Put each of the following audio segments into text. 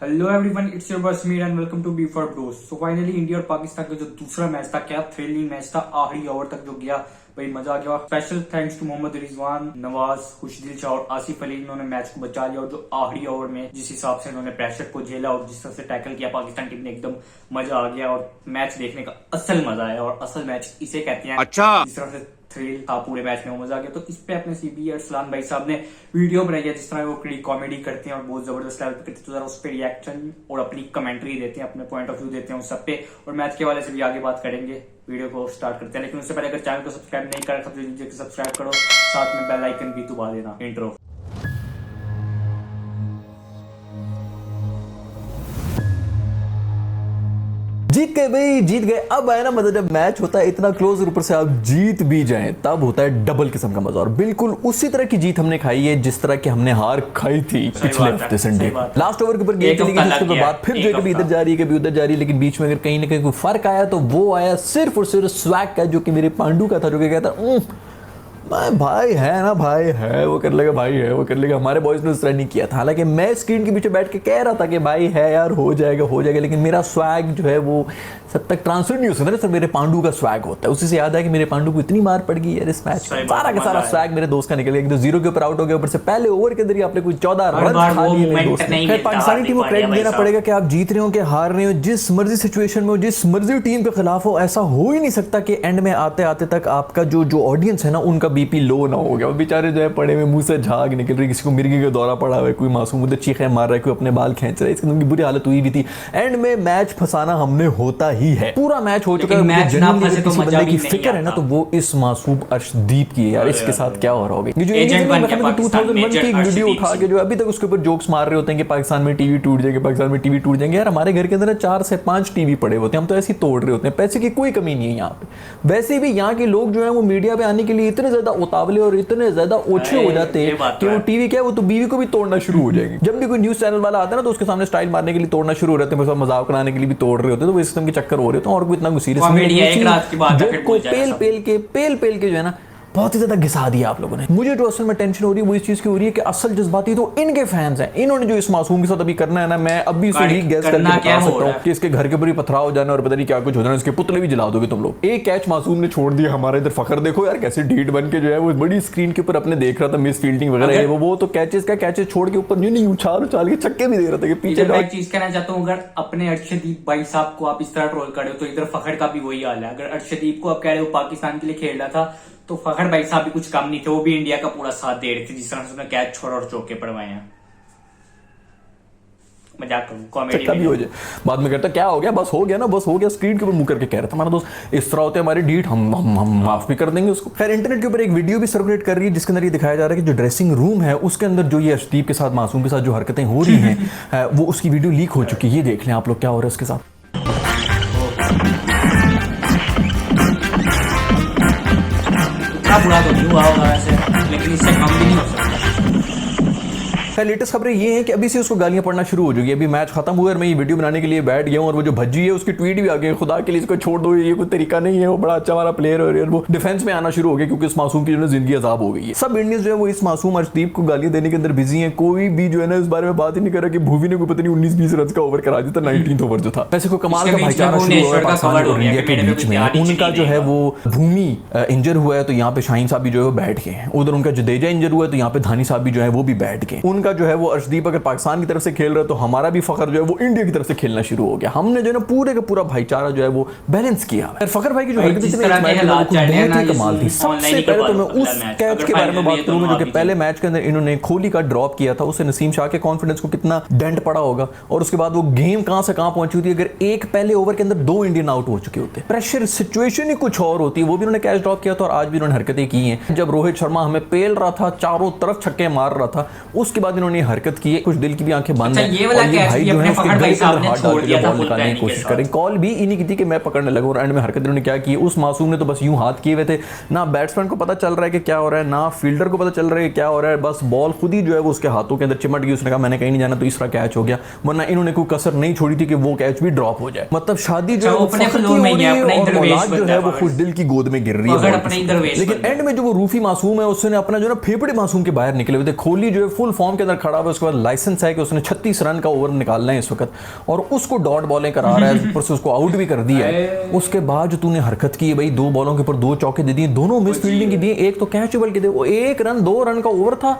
Hello everyone, it's your boy Sameer and welcome to B for bros. So finally India और पाकिस्तान का जो दूसरा match था, क्या थ्रिलिंग मैच था, आखिरी ओवर तक जो गया भाई मजा आ गया। Special thanks to Mohammad Rizwan, Nawaz, Khushdil Shah और आसिफ अली, इन्होंने मैच को बचा लिया। और जो आखिरी ओवर में जिस हिसाब से इन्होंने प्रेशर को झेला और जिस तरह से टैकल किया पाकिस्तान टीम ने, एकदम मजा आ गया और मैच देखने का असल मजा आया। और असल मैच इसे कहते हैं। अच्छा, जिस तरह से थ्रिल था पूरे मैच में, वो मजा आ गया। तो इस पे अपने सीबी अरसलान भाई साहब ने वीडियो बनाई है, जिस तरह वो कॉमेडी करते हैं और बहुत जबरदस्त लेवल पे करते हैं। तो जरा उस पर रिएक्शन और अपनी कमेंट्री देते हैं, अपने पॉइंट ऑफ व्यू देते हैं उस सब पे। और मैच के वाले से भी आगे बात करेंगे। वीडियो को स्टार्ट करते हैं, लेकिन उससे पहले अगर चैनल को सब्सक्राइब नहीं कर रखा तो सब्सक्राइब करो, साथ में बेल आइकन भी दबा देना। इंट्रो। जीत गए भाई, जीत गए। अब आया ना मजा, जब मैच होता है इतना क्लोज और ऊपर से आप जीत भी जाएं, तब होता है डबल किस्म का मजा। और बिल्कुल उसी तरह की जीत हमने खाई है जिस तरह की हमने हार खाई थी पिछले हफ्ते संडे। लास्ट ओवर के ऊपर गेम चली गई, उसके बाद फिर जो कभी इधर जा रही है कभी उधर जा रही है। लेकिन बीच में अगर कहीं ना कहीं कोई फर्क आया तो वो आया सिर्फ और सिर्फ स्वैग का, जो कि मेरे पांडू का था, जो कि कहता भाई है ना, भाई है, वो कर लेगा, भाई है, वो कर लेगा। हमारे बॉयज ने उस तरह नहीं किया था। हालांकि मैं स्क्रीन के पीछे बैठ के कह रहा था कि भाई है यार, हो जाएगा हो जाएगा, लेकिन मेरा स्वैग जो है वो सब तक ट्रांसफर नहीं हो सकता। सर मेरे पांडू का स्वैग होता है। उसी से याद है कि मेरे पांडू को इतनी मार पड़ गई यार इस मैच में, सारा का सारा स्वैग मेरे दोस्त का निकल गया। तो जीरो के ऊपर आउट हो गया, ऊपर से पहले ओवर के अंदर ही आपने कोई 14 रन खा लिए मेरे दोस्त ने। पाकिस्तानी टीम को क्रेडिट देना पड़ेगा कि आप जीत रहे हो कि हार रहे हो, जिस मर्जी सिचुएशन में हो, जिस मर्जी टीम के खिलाफ हो, ऐसा हो ही नहीं सकता कि एंड में आते आते तक आपका जो ऑडियंस है ना, उनका बीपी लो ना हो गया। बेचारे जो है पड़े में मुंह से झाग निकल रही, किसी को मिर्गी का दौरा पड़ा हुआ है, कोई मासूम उधर चीखें मार रहा है, कोई अपने बाल खींच रहा है, इसकी बुरी हालत हुई भी थी। एंड में मैच फंसाना हमने होता ही है, पूरा मैच हो चुका है। मुझे जनरली किसी बंदे की फिक्र है ना, तो वो इस मासूम अर्शदीप की है यार। इसके साथ क्या हो रहा होगा, ये जो 2001 की एक वीडियो उठा के जो अभी तक उसके ऊपर जोक्स मार रहे होते हैं कि पाकिस्तान में टीवी टूट जाएंगे, पाकिस्तान में टीवी टूट जाएंगे। यार हमारे घर के अंदर 4 से 5 टीवी पड़े होते हैं, हम तो ऐसे ही तोड़ रहे होते हैं। पैसे की कोई कमी नहीं है यहाँ पे। वैसे भी यहाँ के लोग जो है वो मीडिया पे आने के लिए इतने ज्यादा उतावले और इतने ज्यादा ओछे हो जाते हैं कि वो टीवी क्या है, वो तो बीवी को भी तोड़ना शुरू हो जाएंगे। जब भी कोई न्यूज चैनल वाला आता है ना, तो उसके सामने स्टाइल मारने के लिए तोड़ना शुरू हो जाते हैं, मजाक बनाने के लिए भी तोड़ रहे होते हैं। तो वो इस किस्म के चक्कर हो रहे होते हैं। और कोई इतना सीरियस पेल के जो है ना, बहुत ही ज्यादा घिसा दिया आप लोगों ने। मुझे जो असल में टेंशन हो रही है वो इस चीज की हो रही है कि असल जज्बाती तो इनके फैंस हैं। इन्होंने जो इस मासूम के साथ अभी करना है ना, मैं अभी से ही गैस करके बता सकता हूं कि इसके घर के ऊपर ही पथराव हो जाना और पता नहीं क्या कुछ हो जाना, इसके पुतले भी जला दोगे तुम लोग। एक कैच मासूम ने छोड़ दिया हमारे इधर। फखर देखो यार कैसे ढीठ बन के जो है वो बड़ी स्क्रीन के ऊपर अपने देख रहा था, मिस फील्डिंग वगैरह वो तो कैचेस छोड़ के ऊपर नहीं उछाल के छक्के भी दे रहा था कि पीछे। मैं एक चीज कहना चाहता हूँ, अगर अपने अर्शदीप भाई साहब को आप इस तरह ट्रोल कर रहे हो तो इधर फखर का भी वही हाल है। अगर अर्शदीप को आप कह रहे हो पाकिस्तान के लिए खेल रहा था, तो फखर भाई साहब भी कुछ कम नहीं थे। वो भी इंडिया का पूरा साथ दे रहे थे, जिस तरह से उन्होंने कैच छोड़ा और चौके पड़वाए हैं। मजाक करूं, कॉमेडी भी हो जाए बाद में कहता क्या हो गया, बस हो गया ना, बस हो गया। स्क्रीन के ऊपर मुंह करके कह रहा था हमारा दोस्त, इस तरह होते हमारे डीट, हम माफ भी कर देंगे उसको। खैर इंटरनेट के ऊपर एक वीडियो भी सर्कुलेट कर रही है, जिसके अंदर ये दिखाया जा रहा है कि जो ड्रेसिंग रूम है उसके अंदर जो ये अर्शदीप के साथ, मासूम के साथ जो हरकतें हो रही हैं वो उसकी वीडियो लीक हो चुकी है। ये देख लें आप लोग क्या हो रहा है उसके साथ। बुरा तो नहीं हुआ होगा वैसे, लेकिन इससे कम भी नहीं हो सकता। लेटेस्ट खबरें ये हैं कि अभी से उसको गालियां पड़ना शुरू हो जाएगी। अभी मैच खत्म हुआ और मैं ये वीडियो बनाने के लिए बैठ गया हूं और वो जो भज्जी है उसकी ट्वीट भी आ गई, खुदा के लिए इसको छोड़ दो, ये कोई तरीका नहीं है, वो बड़ा अच्छा हमारा प्लेयर है। और वो डिफेंस में आना शुरू हो गया क्योंकि इस मासूम की जो है जिंदगी अजाब हो गई है। सब इंडियंस जो है वो इस मासूम अर्शदीप को गालियां देने के अंदर बिजी है। कोई भी जो है ना इस बारे में बात ही नहीं कर रहा कि भूवी ने कोई पता नहीं 19-20 रन का ओवर करा दिया था, 19th ओवर जो था। वैसे को कमाल का भाईचारा शुरू हुआ पाकिस्तान और इंडिया के बीच में। उनका जो है वो भूमि इंजर हुआ है तो यहाँ पे शाहीन साहब भी जो है वो बैठ गए हैं। उधर उनका जडेजा इंजर हुआ है तो यहाँ पे धानी साहब भी जो है वो भी बैठ गए। उनका जो है वो अर्शदीप अगर पाकिस्तान की तरफ से खेल रहा है तो हमारा भी फखर जो है वो इंडिया की तरफ से खेलना शुरू हो गया। हमने जो है ना पूरे का पूरा भाईचारा जो है वो बैलेंस किया। फखर भाई की जो हरकत थी कमाल थी। सबसे पहले तो मैं उस कैच के बारे में बात करूंगा जो कि पहले मैच के अंदर इन्होंने कोहली का ड्रॉप किया था। उससे नसीम शाह के कॉन्फिडेंस को कितना डेंट पड़ा होगा और उसके बाद वो गेम कहां से कहां पहुंची होती। अगर एक पहले ओवर के अंदर 2 इंडियन आउट हो चुके होते, प्रेशर सिचुएशन ही कुछ और होती है। वो भी उन्होंने कैच ड्रॉप किया था और आज भी उन्होंने हरकतें की हैं। जब रोहित शर्मा हमें पेल रहा था, चारों तरफ छक्के मार रहा था, उसके बाद इन्होंने हरकत की है। कुछ दिल की भी आंखें बंद है। ये भाई जो है उसके गले के अंदर हाथ डाल के बॉल निकालने की कोशिश करें। कॉल भी इन्हीं की थी कि मैं पकड़ने लगा और एंड में हरकत इन्होंने क्या की, उस मासूम ने तो बस यूं हाथ किए हुए थे। ना बैट्समैन को पता चल रहा है कि क्या हो रहा है, ना फील्डर को पता चल रहा है कि क्या हो रहा है। बस बॉल खुद ही जो है वो उसके हाथों के अंदर चिमट गई। उसने कहा मैंने कहीं नहीं जाना, तो इसका कैच हो गया। वरना इन्होंने कोई कसर नहीं छोड़ी थी कि वो कैच भी ड्रॉप हो जाए। मतलब शादी जो है वो खुश दिल की गोद में गिर रही है। लेकिन एंड में जो वो रूफी मासूम है उसने अपना जो है फेफड़े मासूम के बाहर निकले हुए थे। कोहली जो है फुल फॉर्म के अंदर खड़ा हुआ, उसके बाद लाइसेंस है कि उसने 36 रन का ओवर निकालना है इस वक्त, और उसको डॉट बॉलें करा रहा है, ऊपर से उसको आउट भी कर दिया है। उसके बाद जो तूने हरकत की है भाई, 2 बॉलों के ऊपर 2 चौके दे दिए, दोनों मिस फील्डिंग की दी, एक तो कैचेबल के थे, वो 1 रन 2 रन का ओवर था,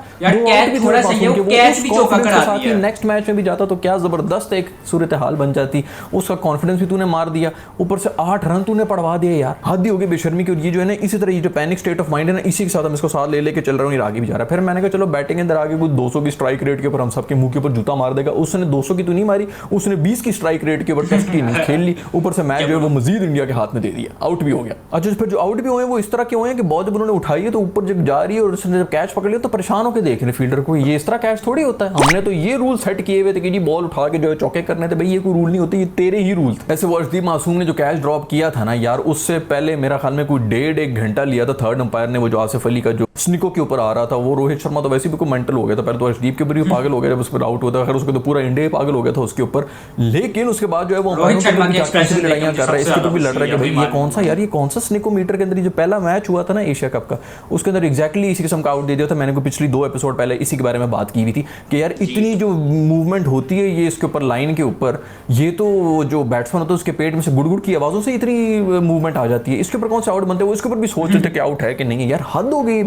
नेक्स्ट मैच में भी जाता तो क्या जबरदस्त एक सूरत हाल बन जाती, उसका कॉन्फिडेंस भी तूने मार दिया, ऊपर से 8 रन तूने पड़वा दिया यार, हद ही होगी बेशर्मी की। और ये जो है ना, इसी तरह ये जो पैनिक स्टेट ऑफ माइंड है ना, इसी के साथ हम इसको साथ ले लेके चल रहे हैं, आगे भी जा रहा है। फिर मैंने कहा चलो बैटिंग के अंदर आगे कुछ 200 की स्ट्राइक रेट के ऊपर हम सबके मुंह के ऊपर जूता मार देगा। उसने 200 की तो नहीं मारी, उसने 20 की स्ट्राइक रेट के ऊपर टेस्ट की इनिंग्स खेल ली, ऊपर से मैच जो है वो मजीद इंडिया के हाथ में दे दिया, आउट भी हो गया। अच्छा, फिर जो आउट भी हुए वो इस तरह के हुए हैं कि बहुत जब उन्होंने उठाई है तो ऊपर जब जा रही है और उसने जब कैच पकड़ लिया तो परेशान होकर देख रहे फील्डर को, ये इस तरह कैच थोड़ी होता है, हमने तो ये रूल सेट किए हुए थे कि जी बॉल उठा के जो है चौके करने थे, भाई ये कोई रूल नहीं होते, ये तेरे ही रूल थे। ऐसे वो अर्शदीप मासूम ने जो कैच ड्रॉप किया था ना यार, उससे पहले मेरा ख्याल में कोई 1.5 घंटा लिया था थर्ड अंपायर ने, वो जो आसिफ अली का जो स्निको के ऊपर आ रहा था, वो रोहित शर्मा तो वैसे भी कोई मेंटल हो गया था, पहले तो अर्शदीप के ऊपर भी पागल हो गया जब उस पर आउट होता है, उसको तो पूरा इंडिया पागल हो गया था उसके ऊपर, लेकिन उसके बाद जो है वो लड़ाइयां कर रहा है, इसके तो भी लड़ रहा है कि भाई ये कौन सा यार, ये कौन सा स्निको मीटर के अंदर जो पहला मैच हुआ था ना एशिया कप का, उसके अंदर एग्जैक्टली इसी किस्म का आउट दे दिया था। मैंने को पिछली 2 एपिसोड पहले इसी के बारे में बात की हुई थी कि यार इतनी जो मूवमेंट होती है ये इसके ऊपर लाइन के ऊपर, ये तो जो बैट्समैन होता है उसके पेट में से गुड़गुड़ की आवाजों से इतनी मूवमेंट आ जाती है, इसके ऊपर कौन सा आउट बनते हैं वो इसके ऊपर भी सोच रहे थे कि आउट है कि नहीं है। यार हद हो गई,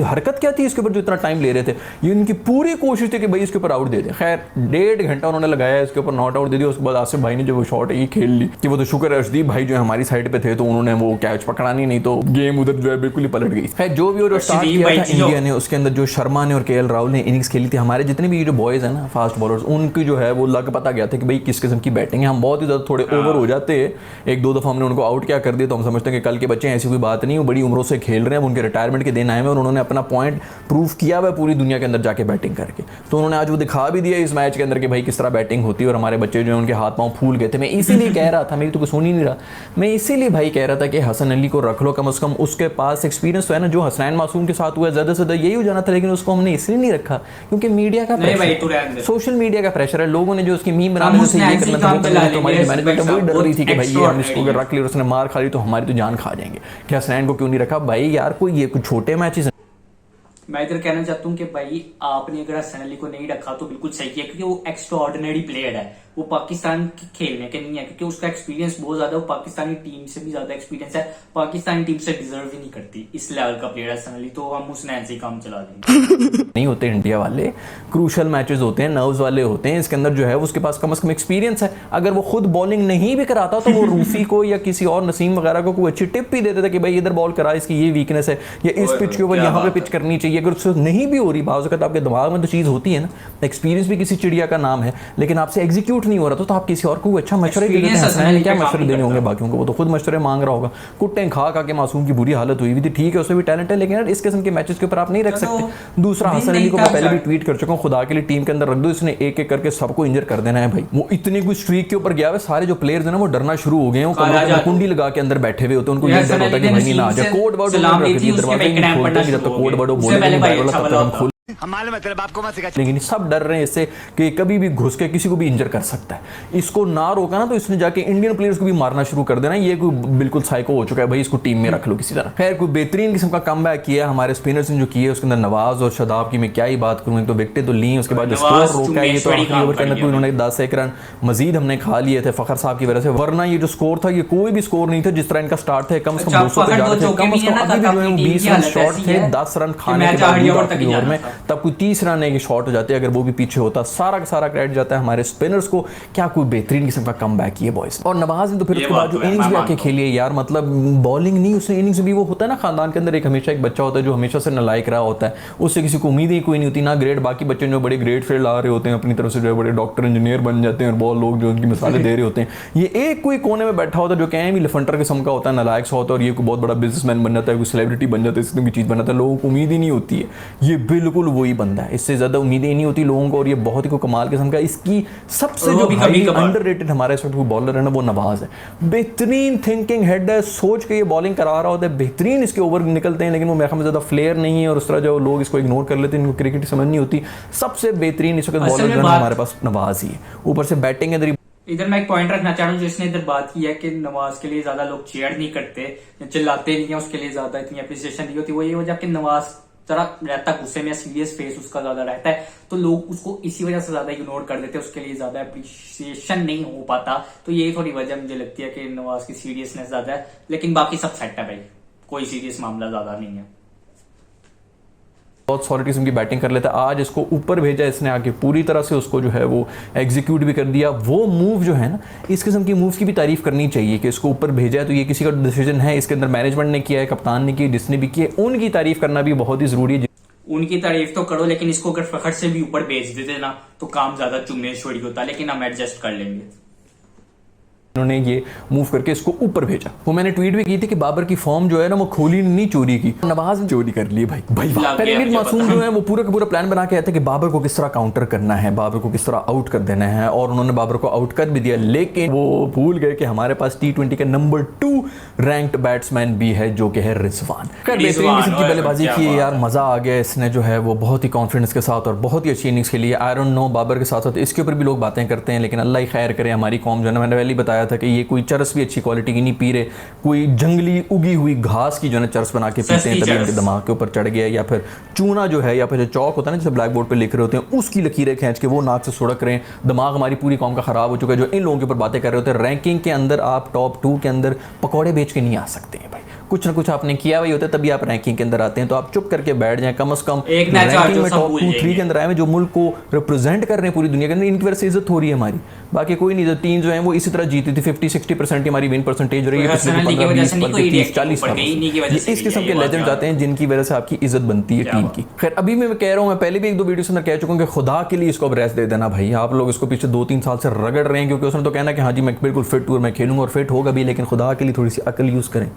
हरकत क्या थी इसके ऊपर जो इतना टाइम ले रहे थे, ये इनकी पूरी कोशिश थी कि भाई इसके ऊपर आउट दे दे। खैर 1.5 घंटा उन्होंने लगाया इसके ऊपर, नॉट आउट दे दिया। उसके बाद आसिफ भाई ने जो वो शॉट है ये खेल ली कि वो तो शुक्र है अर्शदीप भाई जो है हमारी साइड पे थे तो उन्होंने वो कैच पकड़ा नहीं तो गेम उधर जो है बिल्कुल ही पलट गई। खैर जो भी और स्टार्ट किया था इंडिया ने, उसके अंदर जो शर्मा ने और केएल राहुल ने इनिंग्स खेली थी, हमारे जितने भी जो बॉयज हैं ना फास्ट बॉलर्स, उनकी जो है वो लग पता गया था कि भाई किस किस्म की बैटिंग है। हम बहुत ही ज्यादा थोड़े ओवर हो जाते हैं, 1-2 दफा हमने उनको आउट क्या कर दिया तो हम समझते हैं कि कल के बच्चे ऐसी कोई बात नहीं, वो बड़ी उम्रों से खेल रहे हैं, उनके रिटायरमेंट के दिन आए हैं और उन्होंने अपना पॉइंट प्रूव किया हुआ पूरी दुनिया के अंदर जाके बैटिंग करके। तो उन्होंने आज वो दिखा भी दिया इस मैच के अंदर कि भाई किस तरह बैटिंग होती है, और हमारे बच्चे जो है उनके हाथ पांव फूल गए थे। मैं इसीलिए कह रहा था, मेरी तो कुछ सुन ही नहीं रहा, मैं इसीलिए भाई कह रहा था कि हसन अली को रख लो, कम से कम उसके पास एक्सपीरियंस तो है ना, जो हसनैन मासूम के साथ हुआ ज्यादा से ज्यादा यही हो जाना था, लेकिन उसको हमने इसलिए नहीं रखा क्योंकि मीडिया का प्रेशर, सोशल मीडिया का प्रेशर है, लोगों ने जो उसकी मीम बनाने से ये करना था, तो हमारी मैनेजमेंट वही डर रही थी कि भाई ये हम इसको अगर रख लिया और उसने मार खा ली तो हमारी तो जान खा जाएंगे, कि हसनैन को क्यों नहीं रखा। भाई यार कोई ये कुछ छोटे मैचेस, मैं इधर कहना चाहता हूँ कि भाई आपने अगर हसन अली को नहीं रखा तो बिल्कुल सही किया, क्योंकि वो एक्स्ट्रा ऑर्डिनरी प्लेयर है, वो पाकिस्तान के खेलने के नहीं है, क्योंकि उसका एक्सपीरियंस बहुत ज्यादा, वो पाकिस्तानी टीम से भी ज्यादा एक्सपीरियंस है, पाकिस्तानी टीम से डिजर्व ही नहीं करती इस लेवल का प्लेयर है हसन अली, तो हम उस नैन से ही काम चला देंगे। नहीं होते इंडिया वाले, क्रूशल मैचेस होते हैं, नर्व्स वाले होते हैं, इसके अंदर जो है उसके पास कम से कम एक्सपीरियंस है। अगर वो खुद बॉलिंग नहीं भी कराता तो वो रूफी को या किसी और नसीम वगैरह को कोई अच्छी टिप भी देता था कि भाई इधर बॉल करा, इसकी ये वीकनेस है, या इस पिच के ऊपर यहाँ पे पिच करनी चाहिए। अगर उससे नहीं भी हो रही, बाज़ वक़्त आपके दिमाग में तो चीज़ होती है ना, एक्सपीरियंस भी किसी चिड़िया का नाम है, लेकिन आपसे एग्जीक्यूट नहीं हो रहा तो आप किसी और को अच्छा मशवरे दे देते हैं। क्या मशवरे देने होंगे बाकियों को, वो तो खुद मशवरे मांग रहा होगा। कुट्टे खा के मासूम की बुरी हालत हुई थी, ठीक है उसमें भी टैलेंट है, लेकिन यार इस किस्म के मैचेस के ऊपर आप नहीं रख सकते। दूसरा हसन अली को मैं पहले भी ट्वीट कर चुका हूँ, खुदा के लिए टीम के अंदर रख दो, इसने एक एक करके सबको इंजर कर देना है भाई। वो इतनी कुछ स्ट्रीक के ऊपर गया है, सारे जो प्लेयर्स हैं ना वो डरना शुरू हो गए हैं, कुंडी लगा के अंदर बैठे हुए होते हैं, उनको ये डर होता है कि भाई ना आ जाए, कोड वर्ड दरवाजे नहीं खोलते, जब तक कोड वर्ड बोले लेकिन सब डर रहे हैं इससे कि कभी भी घुस के किसी को भी इंजर कर सकता है। इसको ना रोका ना तो इसने जाके इंडियन प्लेयर्स को भी मारना शुरू कर देना, ये कोई बिल्कुल साइको हो चुका है भाई, इसको टीम में रख लो किसी तरह। खैर कोई बेहतरीन किस्म का कमबैक किया हमारे स्पिनर्स ने जो किए, उसके अंदर नवाज और शादाब की मैं क्या ही बात करूँ, तो विकेटें तो ली, उसके बाद स्कोर रोका, ये तो आखिरी ओवर के अंदर उन्होंने 10-1 रन मजीद हमने खा लिए थे फखर साहब की वजह से, वरना ये जो स्कोर था ये कोई भी स्कोर नहीं था जिस तरह इनका स्टार्ट था, कम से कम 200 पे जा रहे थे, कम से कम अभी भी जो है 20 रन शॉर्ट थे 10 रन खाने के बाद आखिरी ओवर में, तब कोई 30 रन एक शॉट हो जाते, अगर वो भी पीछे होता सारा का सारा क्रेडिट जाता है हमारे स्पिनर्स को। क्या कोई बेहतरीन किस्म का कमबैक किया बॉयज। और नवाज ने तो फिर उसके बाद जो इनिंग्स भी आके खेली है यार, मतलब बॉलिंग नहीं उसने इनिंग्स भी, वो होता है ना खानदान के अंदर एक हमेशा एक बच्चा होता है जो हमेशा से नालायक रहा होता है, उससे किसी को उम्मीद ही कोई नहीं होती ना ग्रेड, बाकी बच्चे जो बड़े ग्रेड फील्ड आ रहे होते हैं अपनी तरफ से, जो बड़े डॉक्टर इंजीनियर बन जाते हैं, और बहुत लोग जो उनकी मिसालें दे रहे होते हैं, ये एक कोई कोने में बैठा होता है जो कहीं भी लफंटर किस्म का होता है, नालायक सा होता है, और ये कोई बहुत बड़ा बिजनेसमैन बन जाता है, कोई सेलिब्रिटी बन जाता है, इस की चीज़ बन जाता है, लोगों को उम्मीद ही नहीं होती है। ये बिल्कुल वही बंदा है, इससे ज़्यादा उम्मीदें नहीं होती लोगों को, और ये बहुत ही कमाल किस्म का, इसकी सबसे जो अंडररेटेड हमारे इस वक्त बॉलर है ना वो नवाज है। बेहतरीन थिंकिंग हेड है, सोच के ये बॉलिंग करा रहा होता है, बेहतरीन इसके ओवर निकलते हैं, लेकिन वो मेरे ख्याल में ज़्यादा फ्लेयर नहीं है, और उस तरह जो लोग इसको इग्नोर कर लेते हैं, इनको क्रिकेट समझ नहीं होती। सबसे बेहतरीन इस वक्त बॉलर जो हमारे पास नवाज ही है, ऊपर से बैटिंग है। इधर मैं एक पॉइंट रखना चाह रहा हूँ, जिसने इधर बात की है कि नवाज के लिए ज्यादा लोग चेयर नहीं करते, चिल्लाते नहीं है, उसके लिए ज्यादा इतनी अप्रिसिएशन नहीं होती, वो ये वजह कि नवाज जरा रहता गुस्से में, सीरियस फेस उसका ज्यादा रहता है, तो लोग उसको इसी वजह से ज्यादा इग्नोर कर देते हैं, उसके लिए ज्यादा अप्रिसिएशन नहीं हो पाता। तो ये थोड़ी वजह मुझे लगती है कि नवाज की सीरियसनेस ज्यादा है, लेकिन बाकी सब सेट है भाई, कोई सीरियस मामला ज्यादा नहीं है। बहुत सॉलिड किस्म की बैटिंग कर लेता है। आज इसको ऊपर भेजा इसने आके, पूरी तरह से उसको जो है वो एग्जीक्यूट भी कर दिया। वो मूव जो है ना, इस किस्म की मूव्स की भी तारीफ करनी चाहिए कि इसको ऊपर भेजा है, तो ये किसी का डिसीजन है, इसके अंदर मैनेजमेंट ने किया है, कप्तान ने किया, जिसने भी किया, उनकी तारीफ करना भी बहुत ही जरूरी है। उनकी तारीफ तो करो, लेकिन इसको अगर फखर से भी ऊपर भेज देते ना तो काम ज्यादा चुम्बेश्वरी होता, लेकिन हम एडजस्ट कर लेंगे। उन्होंने ये मूव करके इसको ऊपर भेजा। वो मैंने ट्वीट भी की थी कि बाबर की फॉर्म जो है ना वो कोहली ने नहीं चोरी की, नवाज ने चोरी कर ली भाई। तनवीर मासूम जो है वो पूरा का पूरा प्लान बना के आया था कि बाबर को किस तरह काउंटर करना है, बाबर को किस तरह आउट कर देना है, और उन्होंने बाबर को आउट कर भी दिया। लेकिन वो भूल गए कि हमारे पास T20 का नंबर 2 रैंक्ड बैट्समैन भी है जो कि है रिजवान। बेहतरीन किस्म की बल्लेबाजी की है यार, मजा आ गया। इसने जो है वो बहुत ही कॉन्फिडेंस के साथ और बहुत ही अच्छी इनिंग्स खेली है। आई डोंट नो बाबर के साथ साथ इसके ऊपर भी लोग बातें करते हैं, लेकिन अल्लाह ही खैर करे। हमारी कौम जो है, मैंने पहले ही बताया था कि ये कोई चरस भी अच्छी क्वालिटी की नहीं पी रहे, कोई जंगली उगी हुई घास की जो है चरस बना के पीते हैं, तभी इनके दिमाग के ऊपर चढ़ गया, या फिर चूना जो है, या फिर जो चौक होता है ना जैसे ब्लैक बोर्ड पे लिख रहे होते हैं, उसकी लकीरें खींच के वो नाक से सुड़क रहे हैं। दिमाग हमारी पूरी कौम का खराब हो चुका है जो इन लोगों के ऊपर बातें कर रहे होते हैं। रैंकिंग के अंदर आप टॉप 2 के अंदर पकौड़े बेच के नहीं आ सकते हैं भाई, कुछ ना कुछ आपने किया हुआ होता है तभी आप रैंकिंग के अंदर आते हैं। तो आप चुप करके बैठ जाएं, कम से कम रैंकिंग में टॉप 2-3 के अंदर आए, जो मुल्क को रिप्रेजेंट कर रहे हैं पूरी दुनिया के अंदर, इनकी वजह से इज्जत हो रही है हमारी। बाकी कोई नहीं। जो टीम जो है वो इसी तरह जीती थी, 50-60% हमारी विन परसेंटेज रही है पिछले 15-20-30-40 साल। इस किस्म के लेजेंड आते हैं जिनकी वजह से आपकी इज्जत बनती है टीम की। खैर अभी मैं कह रहा हूँ, मैं पहले भी 1-2 वीडियो में कह चुका हूँ कि खुदा के लिए इसको अब रेस्ट दे देना भाई। आप लोग इसको पीछे 2-3 साल से रगड़ रहे हैं, क्योंकि उसने तो कहना कि हाँ जी मैं बिल्कुल फिट हूँ, मैं खेलूंगा, और फिट होगा भी, लेकिन खुदा के लिए थोड़ी सी अकल यूज करें।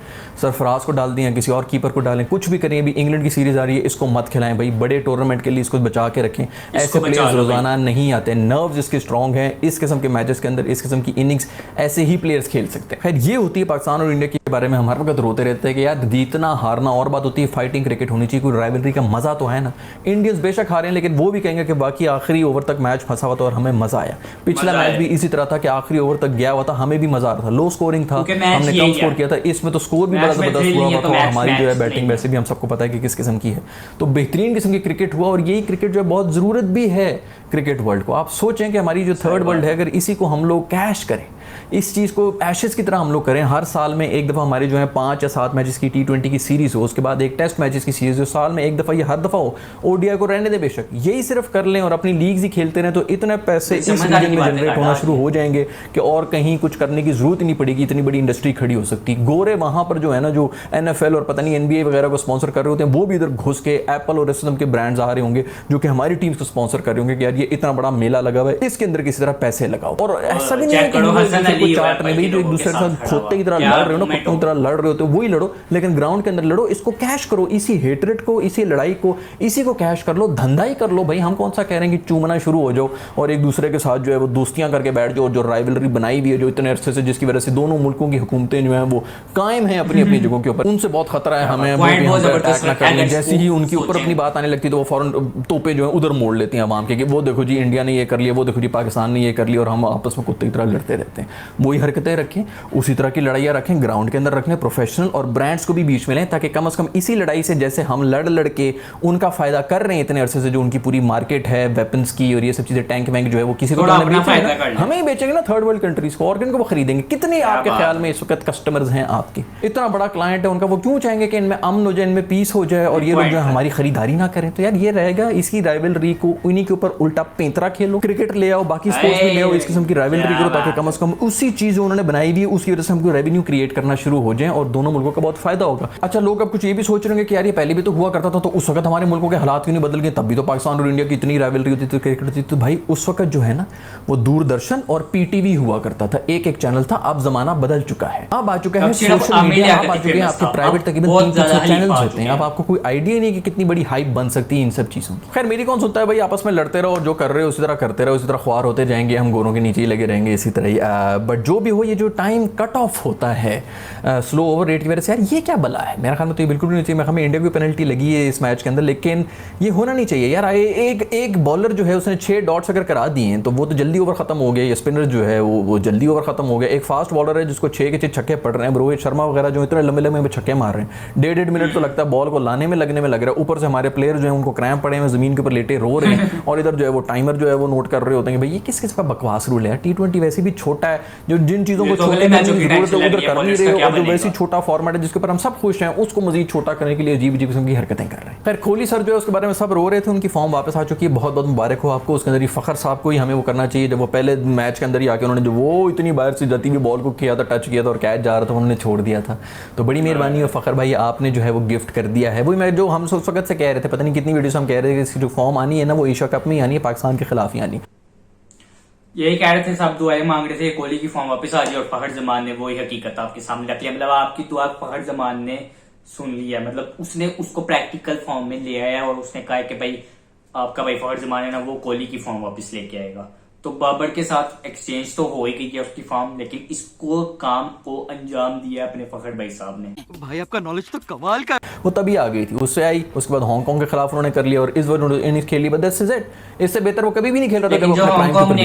सरफराज को डाल दिया, किसी और कीपर को डालें, कुछ भी करें। अभी इंग्लैंड की सीरीज आ रही है, इसको मत खिलाएं भाई। बड़े टूर्नामेंट के लिए इसको बचा के रखें। ऐसे प्लेयर्स रोजाना नहीं आते, नर्व्स इसके स्ट्रांग हैं। इस किस्म के मैचेस के अंदर, इस किस्म की इनिंग्स ऐसे ही प्लेयर्स खेल सकते हैं। खैर ये होती है पाकिस्तान और इंडिया के बारे में हम हर वक्त रोते रहते हैं कि यार जीतना हारना और बात होती है, फाइटिंग क्रिकेट होनी चाहिए, कोई राइवलरी का मजा तो है ना। इंडियंस बेशक हारे, लेकिन वो भी कहेंगे कि बाकी आखिरी ओवर तक मैच फंसा हुआ था और हमें मजा आया। पिछला मैच भी इसी तरह था कि आखिरी ओवर तक गया हुआ था, हमें भी मजा आ रहा था। लो स्कोरिंग था, हमने कम स्कोर किया था। इसमें तो स्कोर भी बड़ा जबरदस्त हुआ था, हमारी जो है बैटिंग वैसे भी हम सबको पता है कि किस किस्म की है। तो बेहतरीन किस्म की क्रिकेट हुआ, और यही क्रिकेट जो है बहुत जरूरत भी है क्रिकेट वर्ल्ड को। आप सोचें कि हमारी जो थर्ड वर्ल्ड है, अगर इसी को हम लोग कैश करें, इस चीज़ को एशेज की तरह हम लोग करें, हर साल में एक दफ़ा हमारे जो है 5 या 7 मैचेस की T20 की सीरीज हो, उसके बाद एक टेस्ट मैचेस की सीरीज हो, साल में एक दफ़ा या हर दफ़ा हो, ODI को रहने दे बेशक, यही सिर्फ कर लें और अपनी लीग्स ही खेलते रहें, तो इतने पैसे इस रीजन में जनरेट होना शुरू हो जाएंगे कि और कहीं कुछ करने की जरूरत ही नहीं पड़ेगी। इतनी बड़ी इंडस्ट्री खड़ी हो सकती। गोरे वहाँ पर जो है ना, जो NFL और पता नहीं NBA वगैरह को स्पॉन्सर कर रहे होते हैं, वो भी इधर घुस के एप्पल और इस के ब्रांड्स आ रहे होंगे जो कि हमारी टीम्स को स्पॉन्सर कर रहे होंगे कि यार ये इतना बड़ा मेला लगा हुआ है, इसके अंदर किसी तरह पैसे लगाओ। और ऐसा भी नहीं है कि कोई चार्ट में भी एक दूसरे के साथ खोते की तरह लड़ रहे हो ना, कुत्तों की तरह लड़ रहे हो, तो वही लड़ो, लेकिन ग्राउंड के अंदर लड़ो। इसको कैश करो, इसी हेटरेट को, इसी लड़ाई को, इसी को कैश कर लो, धंधा ही कर लो भाई। हम कौन सा कह रहे हैं कि चूमना शुरू हो जाओ और एक दूसरे के साथ जो है वो दोस्तियां करके बैठ जाओ। जो राइवलरी बनाई हुई है जो इतने अरसे से, जिसकी वजह से दोनों मुल्कों की हुकूमतें जो है वो कायम है अपनी अपनी जगहों के ऊपर, उनसे बहुत खतरा है हमें। जैसे ही उनकी ऊपर अपनी बात आने लगती तो वो फौरन तोपे जो है उधर मोड़ लेती हैं अवाम के, कि वो देखो जी इंडिया ने ये कर लिया, वो देखो जी पाकिस्तान ने ये कर लिया, और हम आपस में कुत्ते की तरह लड़ते रहते हैं। वही हरकतें रखें, उसी तरह की लड़ाइयाँ रखें, ग्राउंड के अंदर रखें, प्रोफेशनल और ब्रांड्स को भी बीच में लें, ताकि कम से कम इसी लड़ाई से, जैसे हम लड़ के उनका फायदा कर रहे हैं इतने अरसे से, जो उनकी पूरी मार्केट है वेपन्स की और ये सब चीजें, टैंक वैंक जो है वो किसी को हमें ही बेचेंगे ना, थर्ड वर्ल्ड कंट्रीज को, और किनको वो खरीदेंगे। कितने आपके ख्याल में इस वक्त कस्टमर्स हैं आपके? इतना बड़ा क्लाइंट है उनका, वो क्यों चाहेंगे कि इनमें अमन हो जाए, इनमें पीस हो जाए, और ये लोग जो हमारी खरीदारी ना करें? तो यार ये रहेगा, इसकी राइवलरी को उन्हीं के ऊपर उल्टा पेंतरा खेलो, क्रिकेट ले आओ, बाकी स्पोर्ट्स भी ले आओ, इस किस्म की राइवलरी करो, ताकि कम से कम उसी चीज उन्होंने बनाई हुई है उसकी वजह से हमको रेवेन्यू क्रिएट करना शुरू हो जाए और दोनों मुल्कों का बहुत फायदा होगा। अच्छा, लोग अब कुछ ये भी सोच रहे हैं कि यार ये पहले भी तो हुआ करता था, तो उस वक्त हमारे मुल्कों के हालात क्यों नहीं बदल गए? तब भी तो पाकिस्तान और इंडिया की इतनी राइवलरी होती थी, क्रिकेट होती थी। तो भाई उस वक्त जो है ना वो दूरदर्शन और PTV हुआ करता था, एक चैनल था। अब जमाना बदल चुका है, अब आ चुका है सोशल मीडिया, अब आ चुके हैं आपके प्राइवेट तकरीबन 300 चैनल्स होते हैं। अब आपको कोई आइडिया नहीं कि कितनी बड़ी हाइप बन सकती है इन सब चीजों की। खैर मेरी कौन सुनता है भाई, आपस में लड़ते रहो, जो कर रहे हो उसी तरह करते रहो, उसी तरह ख्वार होते जाएंगे, हम गोरों के नीचे ही लगे रहेंगे इसी तरह ही। बट जो भी हो, ये जो टाइम कट ऑफ होता है स्लो ओवर रेट की वजह से, यार ये क्या बला है? मेरे ख्याल में तो ये बिल्कुल भी नहीं चाहिए। हमें इंडिया को पेनल्टी लगी है इस मैच के अंदर, लेकिन ये होना नहीं चाहिए यार। एक बॉलर जो है उसने 6 डॉट्स अगर करा दिए हैं तो वो तो जल्दी ओवर खत्म हो गया। ये स्पिनर जो है वो जल्दी ओवर खत्म हो गया। एक फास्ट बॉलर है जिसको 6 के 6 छक्के पड़ रहे हैं, रोहित शर्मा वगैरह जो इतने लंबे लंबे छक्के मार रहे हैं, 1.5 मिनट तो लगता है बॉल को लाने में लगने में लग रहा है। ऊपर से हमारे प्लेयर जो है उनको क्रैम्प पड़े हैं, जमीन के ऊपर लेटे रो रहे हैं और इधर जो है वो टाइमर जो है वो नोट कर रहे होते हैं कि भाई ये किस किस का बकवास रूल है। T20 वैसे भी छोटा है, जो जिन चीजों को छोटे करने की जरूरत है उधर कर नहीं रहे हो, और जो वैसे छोटा फॉर्मेट है जिसके ऊपर हम सब खुश हैं उसको मजीद छोटा करने के लिए अजीब अजीब किस्म की हरकतें कर रहे हैं। खैर कोहली सर जो है उसके बारे में सब रो रहे थे, उनकी फॉर्म वापस आ चुकी है, बहुत बहुत मुबारक हो आपको। उसके अंदर फखर साहब को ही हमें वो करना चाहिए, जब वो पहले मैच के अंदर ही आके उन्होंने जो वो इतनी बाहर से जाती हुई बॉल को किया था, टच किया था और कैच जा रहा था, उन्होंने छोड़ दिया था। तो बड़ी मेहरबानी है फखर भाई, आपने जो है वो गिफ्ट कर दिया है। वही मैं जो हम उस वक्त से कह रहे थे, पता नहीं कितनी वीडियोस हम कह रहे थे कि इसकी जो फॉर्म आनी है ना वो एशिया कप में ही आनी है, पाकिस्तान के खिलाफ ही आनी। यही कह रहे थे सब, दुआएं मांग रहे थे कोहली की फॉर्म वापस आ जाए, और फखर जमान ने वही हकीकत आपके सामने रख लिया। मतलब आपकी दुआ फखर जमान ने सुन लिया, मतलब उसने उसको प्रैक्टिकल फॉर्म में ले आया और उसने कहा कि भाई आपका भाई फखर जमान है ना वो कोहली की फॉर्म वापस लेके आएगा। तो बाबर के साथ एक्सचेंज तो हो ही गई है उसकी फॉर्म, लेकिन इसको काम को अंजाम दिया अपने फखर भाई साहब ने। भाई आपका नॉलेज तो कमाल का। वो तभी आ गई थी, उससे आई, उसके बाद हांगकांग के खिलाफ उन्होंने कर लिया और इस बार इनिंग्स खेली, बट दैट्स इट। इससे बेहतर वो कभी भी नहीं खेल रहा था। जब अपने प्राइम के ऊपर था,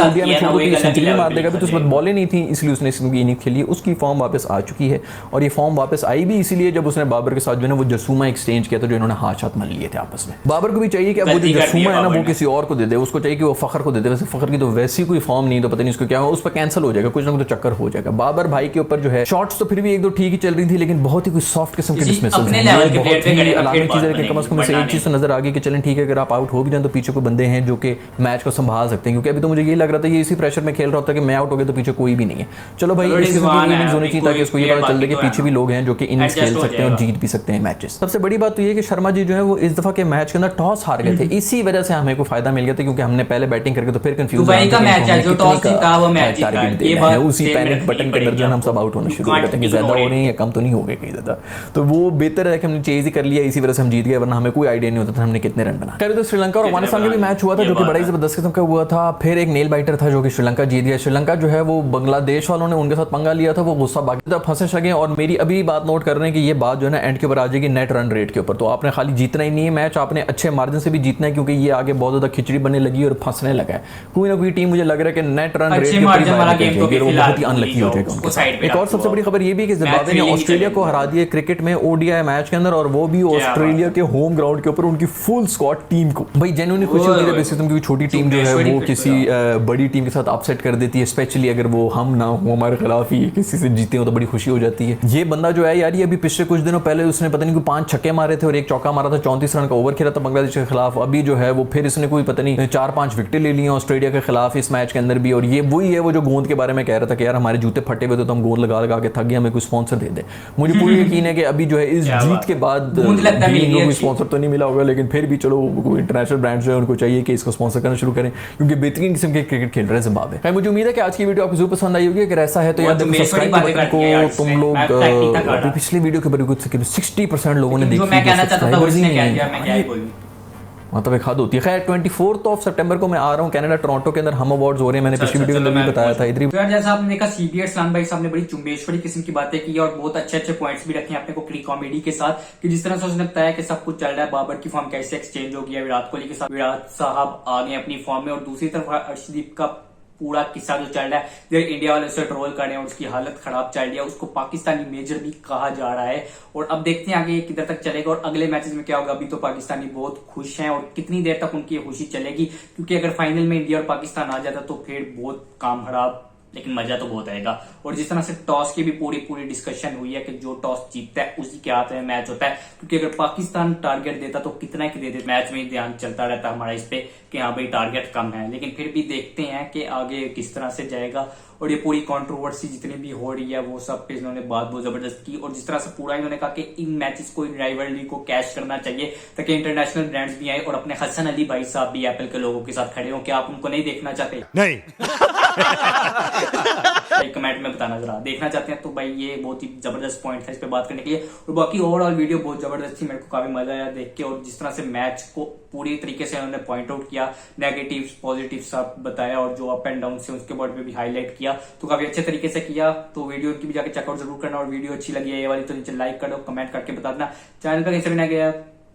इंडिया में छोड़ के सेंचुरी मार देगा भी तो उस वक्त बॉलें नहीं थी, इसलिए उसने इसकी इनिंग्स खेली। उसकी फॉर्म वापस आ चुकी है और ये फॉर्म वापस आई भी इसीलिए जब उसने बाबर के साथ जो है वो जसूमा एक्सचेंज किया था, जो इन्होंने हाथ मल लिए थे आपस में। बाबर को भी चाहिए कि अब वो जो जसूमा है ना वो किसी और को दे दे, उसको चाहिए कि वो फखर को दे दे। वैसे फखर की तो वैसी कोई फॉर्म नहीं, तो पता नहीं उसको क्या हो, उस पर कैंसिल हो जाएगा, कुछ ना कुछ तो चक्कर हो जाएगा। बाबर भाई के ऊपर जो है शॉट्स तो फिर भी एक दो ठीक ही चल रही थी, लेकिन बहुत ही कुछ सॉफ्ट किस्म के डिसमिसल हैं। बहुत ही अलार्मिंग चीज है कि कम से कम एक चीज तो नजर आ गई कि चलें ठीक है, अगर आप आउट हो भी जाए तो पीछे कोई बंदे हैं जो कि मैच को संभाल सकते हैं। क्योंकि अभी तो मुझे ये लग रहा था ये इसी प्रेशर में खेल रहा होता है कि मैं आउट हो गया तो पीछे कोई भी नहीं है। चलो भाई इस किस्म की इनिंग्स होनी चाहिए ताकि उसको ये पता चल जाए कि पीछे भी लोग हैं जो कि इनिंग्स खेल सकते हैं और जीत भी सकते हैं मैचेस। सबसे बड़ी बात तो ये कि शर्मा जी जो है वो इस दफा के मैच के अंदर टॉस हार गए थे, इसी वजह से हमें को फायदा मिल गया था, क्योंकि हमने पहले बैटिंग करके तो फिर कंफ्यूज उसी पैनिक बटन के अंदर जो हम सब आउट होना शुरू हो गए थे कि ज्यादा हो रहे हैं या कम तो नहीं हो गए कहीं ज्यादा। तो वो बेहतर है कि हमने चेज ही कर लिया, इसी वजह से हम जीत गए, वरना हमें कोई आइडिया नहीं होता था हमने कितने रन बना। तो श्रीलंका और अफगानिस्तान का भी मैच हुआ था जो कि बड़ा ही जबरदस्त किस्म का हुआ था। फिर एक नेल बाइटर था जो कि श्रीलंका जीत गया। श्रीलंका जो है वो बांग्लादेश वालों ने उनके साथ पंगा लिया था, वो गुस्सा बाकी तब फंसे सके। और मेरी अभी बात नोट कर रहे हैं कि ये बात जो है ना एंड के ऊपर आ जाएगी नेट रन रेट के ऊपर। तो आपने खाली जीतना ही नहीं है मैच, आपने अच्छे मार्जिन से भी जीतना है, क्योंकि ये आगे बहुत ज्यादा खिचड़ी बनने लगी और फंसने लगा है। कोई ना कोई टीम मुझे लग रहा है कि नेट रन रेट बहुत ही अनलकी हो जाएगा। एक और सबसे बड़ी खबर ये भी कि जिम्बाब्वे ने ऑस्ट्रेलिया को हरा दिया क्रिकेट में ओडीआई मैच के अंदर, और वो भी ऑस्ट्रेलिया के होम ग्राउंड के ऊपर उनकी फुल स्क्वाड टीम को। भाई जेन्युइनली खुशी होती है बेसिकली क्योंकि छोटी टीम जो है वो किसी बड़ी टीम के साथ अपसेट कर देती है, स्पेशली अगर वो हम ना हो हमारे खिलाफ ही किसी से जीते हो तो बड़ी खुशी हो जाती है। ये बंदा जो है यार ये अभी पिछले कुछ दिनों पहले उसने पता नहीं कोई 5 छक्के मारे थे और एक चौका मारा था, 34 रन का ओवर खेला था बांग्लादेश के खिलाफ। अभी जो है वो फिर इसने कोई पता नहीं 4-5 विकेट ले ली ऑस्ट्रेलिया के खिलाफ इस मैच के अंदर भी। और ये वही है वो जो गेंद के बारे में कह रहा था कि यार हमारे जूते फटे हुए तो हम गेंद लगा लगा के थक गए, हमें कोई स्पॉन्सर दे दे। मुझे पूरी यकीन है कि अभी जो है इस जीत के बाद कोई स्पॉन्सर तो नहीं मिला होगा, लेकिन फिर भी चलो इंटरनेशनल ब्रांड्स जो है उनको चाहिए कि इसको स्पॉन्सर करना शुरू करें, क्योंकि बेहतरीन किस्म के क्रिकेट खेल रहे हैं जिम्बाब्वे। मुझे उम्मीद है कि आज की वीडियो आपको जरूर पसंद आई होगी। अगर ऐसा है तो यार सब्सक्राइब बटन को तुम लोग पिछली वीडियो के बारे में कुछ 60% लोगों ने देखी, मतलब एक हद होती है। खैर 24 सितंबर को मैं आ रहा हूँ कनाडा टोरंटो के अंदर हम अवार्ड्स हो रहे हैं, मैंने पिछली वीडियो में भी बताया था। इधर तो यार जैसा आपने देखा सीबी इस्लाम भाई साहब ने बड़ी चुंबेश्वरी किस्म की बातें की और बहुत अच्छे अच्छे पॉइंट्स भी रखे हैं अपने को प्री कॉमेडी के साथ, कि जिस तरह से उसने बताया कि सब कुछ चल रहा है, बाबर की फॉर्म कैसे एक्सचेंज हो गया विराट कोहली के साथ, विराट साहब आ गए अपनी फॉर्म में, और दूसरी तरफ अर्शदीप का पूरा किस्सा जो चल रहा है, इंडिया वाले उसे ट्रोल कर रहे हैं और उसकी हालत खराब चल रही है, उसको पाकिस्तानी मेजर भी कहा जा रहा है। और अब देखते हैं आगे किधर तक चलेगा और अगले मैचेस में क्या होगा। अभी तो पाकिस्तानी बहुत खुश हैं और कितनी देर तक उनकी खुशी चलेगी, क्योंकि अगर फाइनल में इंडिया और पाकिस्तान आ जाता तो फिर बहुत काम खराब, लेकिन मजा तो बहुत आएगा। और जिस तरह से टॉस की भी पूरी डिस्कशन हुई है कि जो टॉस जीतता है उसी के हाथ में मैच होता है, क्योंकि अगर पाकिस्तान टारगेट देता तो कितना ही दे देता, मैच में ध्यान चलता रहता हमारा इस पे कि हाँ भाई टारगेट कम है, लेकिन फिर भी देखते हैं कि आगे किस तरह से जाएगा। और ये पूरी कंट्रोवर्सी जितनी भी हो रही है वो सब पे इन्होंने बात बहुत जबरदस्त की, और जिस तरह से पूरा इन्होंने कहा कि इन मैचेस को, इन राइवलरी को कैश करना चाहिए ताकि इंटरनेशनल ब्रांड्स भी आए और अपने हसन अली भाई साहब भी एप्पल के लोगों के साथ खड़े हो। क्या आप उनको नहीं देखना चाहते? नहीं। कमेंट में बताना जरा, देखना चाहते हैं तो भाई ये बहुत ही जबरदस्त पॉइंट था इस पे बात करने के लिए। और बाकी ओवरऑल वीडियो बहुत जबरदस्त थी, मेरे को काफी मजा आया देख के, और जिस तरह से मैच को पूरी तरीके से उन्होंने पॉइंट आउट किया, नेगेटिव्स पॉजिटिव्स सब बताया और जो अप एंड डाउन से उसके बारे में भी हाईलाइट किया, तो काफी अच्छे तरीके से किया। तो वीडियो की भी जाकर चेकआउट जरूर करना, और वीडियो अच्छी लगी है ये वाली तो नीचे लाइक कर दो, कमेंट करके बता देना। चैनल पर कहीं से भी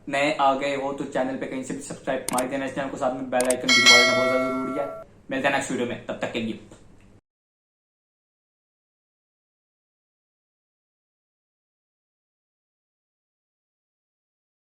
नए आ गए हो तो चैनल पे कहीं से भी सब्सक्राइब मार देना, इस चैनल को साथ में बेल आइकन भी दबाना बहुत ज्यादा जरूरी है। मिलते हैं नेक्स्ट वीडियो में, तब तक के लिए।